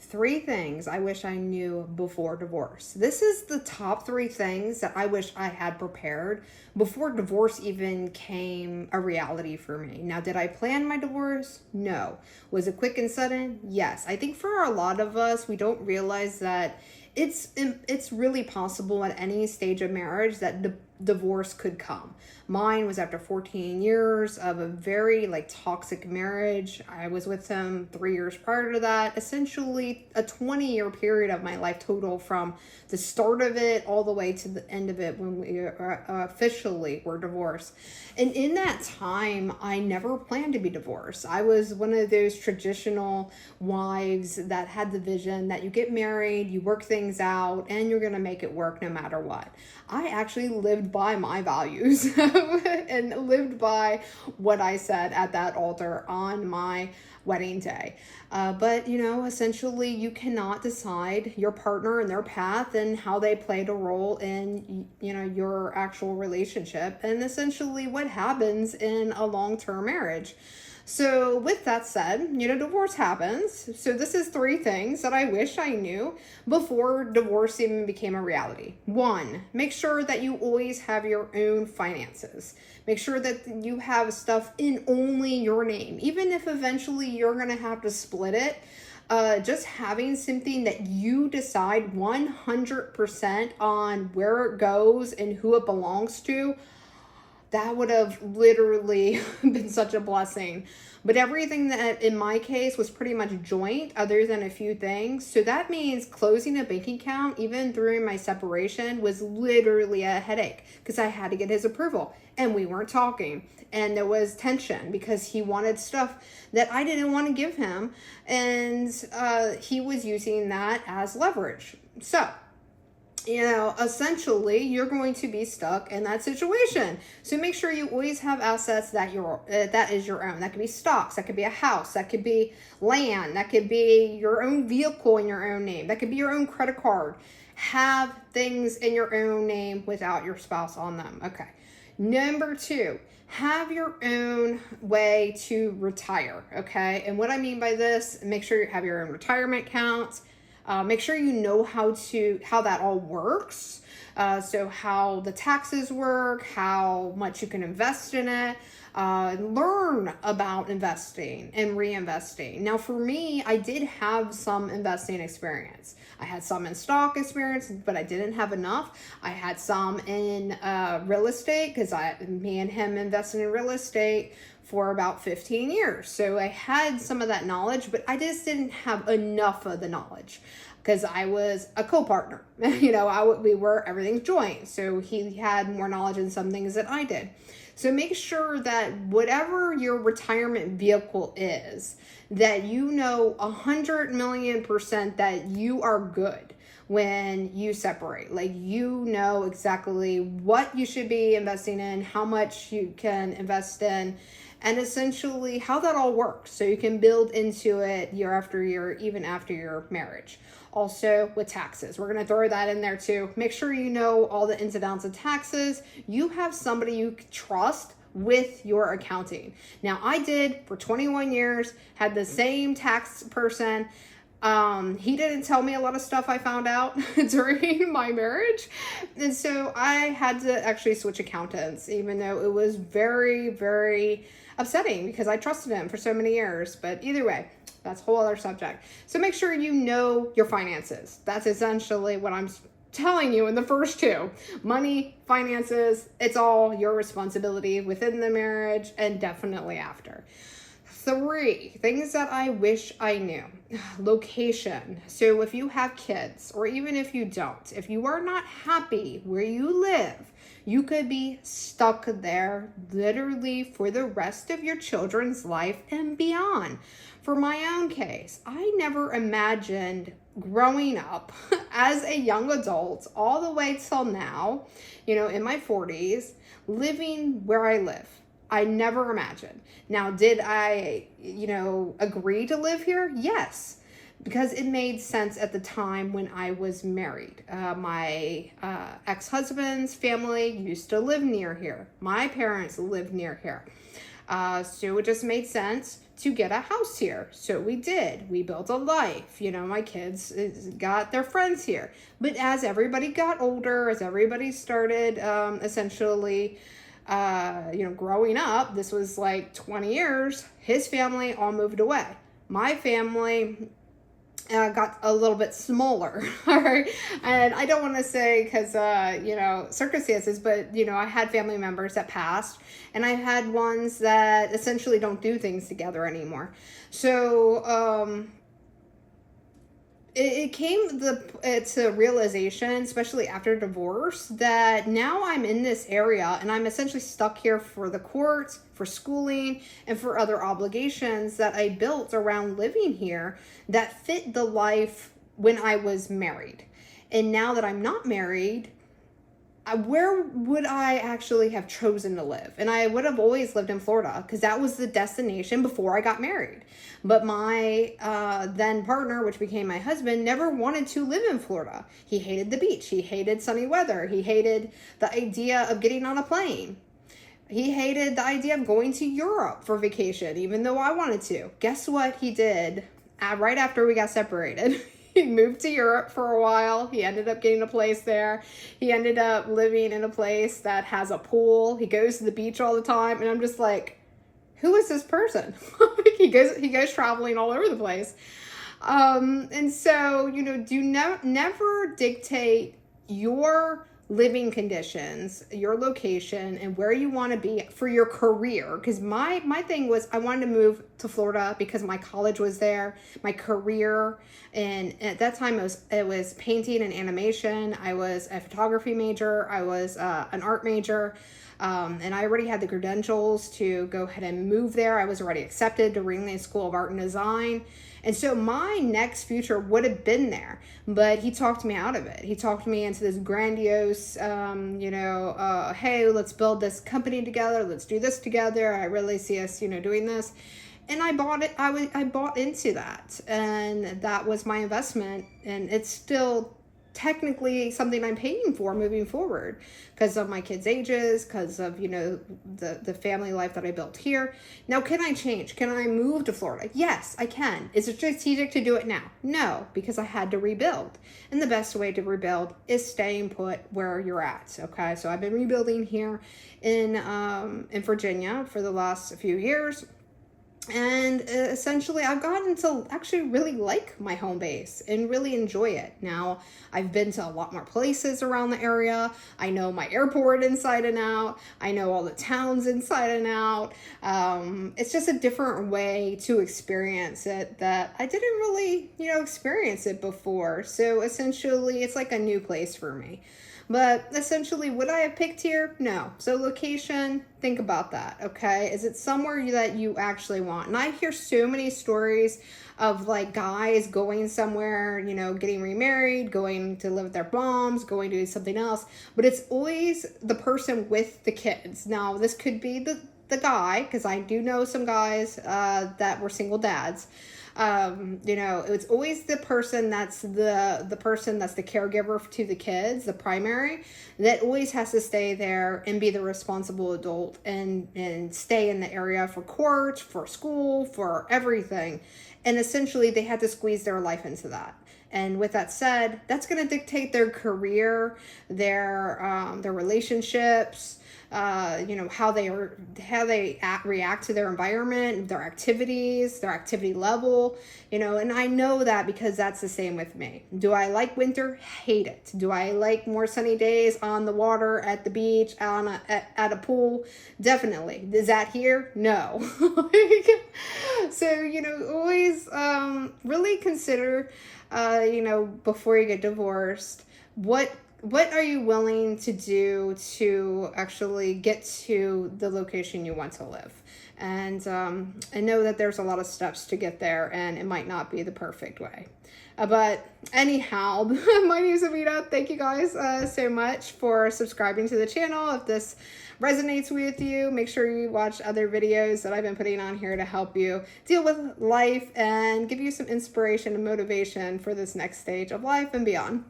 3 things I wish I knew before divorce. This is the top 3 things that I wish I had prepared before divorce even came a reality for me. Now, did I plan my divorce? No. Was it quick and sudden? Yes. I think for a lot of us, we don't realize that it's really possible at any stage of marriage that divorce could come. Mine was after 14 years of a very toxic marriage. I was with him 3 years prior to that. Essentially a 20-year period of my life total, from the start of it all the way to the end of it when we officially were divorced. And in that time, I never planned to be divorced. I was one of those traditional wives that had the vision that you get married, you work things out, and you're going to make it work no matter what. I actually lived by my values and lived by what I said at that altar on my wedding day. But essentially you cannot decide your partner and their path and how they played a role in, your actual relationship, and essentially what happens in a long-term marriage. So with that said, divorce happens. So this is 3 things that I wish I knew before divorce even became a reality. 1, make sure that you always have your own finances. Make sure that you have stuff in only your name. Even if eventually you're going to have to split it, just having something that you decide 100% on where it goes and who it belongs to, that would have literally been such a blessing. But everything that in my case was pretty much joint other than a few things. So that means closing a bank account, even during my separation, was literally a headache because I had to get his approval and we weren't talking. And there was tension because he wanted stuff that I didn't want to give him. And he was using that as leverage. So essentially you're going to be stuck in that situation. So make sure you always have assets that is your own. That could be stocks, that could be a house, that could be land, that could be your own vehicle in your own name, that could be your own credit card. Have things in your own name without your spouse on them. Okay. Number 2, have your own way to retire. Okay. And what I mean by this, make sure you have your own retirement accounts. Make sure you know how that all works. So how the taxes work, how much you can invest in it, learn about investing and reinvesting. Now for me, I did have some investing experience. I had some in stock experience, but I didn't have enough. I had some in real estate because me and him invested in real estate for about 15 years. So I had some of that knowledge, but I just didn't have enough of the knowledge because I was a co-partner. Everything's joint. So he had more knowledge in some things than I did. So make sure that whatever your retirement vehicle is, that 100,000,000% that you are good when you separate. Exactly what you should be investing in, how much you can invest in, and essentially how that all works so you can build into it year after year, even after your marriage. Also with taxes, we're going to throw that in there too. Make sure you know all the ins and outs of taxes. You have somebody you trust with your accounting. Now I did for 21 years, had the same tax person. He didn't tell me a lot of stuff I found out during my marriage. And so I had to actually switch accountants, even though it was very, very upsetting because I trusted him for so many years. But either way, that's a whole other subject. So make sure you know your finances. That's essentially what I'm telling you in the first 2. Money, finances, it's all your responsibility within the marriage and definitely after. 3 things that I wish I knew. Location. So if you have kids, or even if you don't, if you are not happy where you live, you could be stuck there literally for the rest of your children's life and beyond. For my own case, I never imagined growing up as a young adult all the way till now, in my 40s, living where I live. I never imagined. Now, did I, agree to live here? Yes, because it made sense at the time when I was married. My ex-husband's family used to live near here. My parents lived near here. So it just made sense to get a house here. So we did. We built a life. You know, my kids got their friends here. But as everybody got older, as everybody started essentially, growing up, this was like 20 years, his family all moved away. My family got a little bit smaller, all right? And I don't want to say because, circumstances, but, I had family members that passed, and I had ones that essentially don't do things together anymore. So, it came to realization, especially after divorce, that now I'm in this area and I'm essentially stuck here for the courts, for schooling, and for other obligations that I built around living here that fit the life when I was married. And now that I'm not married, where would I actually have chosen to live? And I would have always lived in Florida because that was the destination before I got married. But my then partner, which became my husband, never wanted to live in Florida. He hated the beach. He hated sunny weather. He hated the idea of getting on a plane. He hated the idea of going to Europe for vacation, even though I wanted to. Guess what he did right after we got separated? He moved to Europe for a while. He ended up getting a place there. He ended up living in a place that has a pool. He goes to the beach all the time. And I'm just like, who is this person? He goes traveling all over the place. And so, do never dictate your living conditions, your location, and where you want to be for your career. Because my thing was I wanted to move to Florida because my college was there, my career, and at that time it was painting and animation. I was a photography major. I was an art major. And I already had the credentials to go ahead and move there. I was already accepted to Ringling School of Art and Design. And so my next future would have been there, but he talked me out of it. He talked me into this grandiose, hey, let's build this company together. Let's do this together. I really see us, doing this. And I bought it. I bought into that, and that was my investment. And it's still technically something I'm paying for moving forward because of my kids' ages, because of, the family life that I built here. Now, can I change? Can I move to Florida? Yes, I can. Is it strategic to do it now? No, because I had to rebuild. And the best way to rebuild is staying put where you're at. Okay, so I've been rebuilding here in Virginia for the last few years. And essentially, I've gotten to actually really like my home base and really enjoy it. Now, I've been to a lot more places around the area. I know my airport inside and out. I know all the towns inside and out. It's just a different way to experience it that I didn't really, experience it before. So essentially, it's like a new place for me. But essentially, would I have picked here? No. So location, think about that, okay? Is it somewhere that you actually want? And I hear so many stories of like guys going somewhere, getting remarried, going to live with their moms, going to do something else. But it's always the person with the kids. Now, this could be the guy, because I do know some guys that were single dads. It's always the person that's the person that's the caregiver to the kids, the primary, that always has to stay there and be the responsible adult and stay in the area for court, for school, for everything. And essentially they had to squeeze their life into that. And with that said, that's going to dictate their career, their relationships, how they react to their environment, their activities, their activity level, and I know that because that's the same with me. Do I like winter? Hate it. Do I like more sunny days on the water, at the beach, at a pool? Definitely. Is that here? No. So, always really consider, before you get divorced, what are you willing to do to actually get to the location you want to live? And I know that there's a lot of steps to get there, and it might not be the perfect way. But anyhow, my name is Amena. Thank you guys so much for subscribing to the channel. If this resonates with you, make sure you watch other videos that I've been putting on here to help you deal with life and give you some inspiration and motivation for this next stage of life and beyond.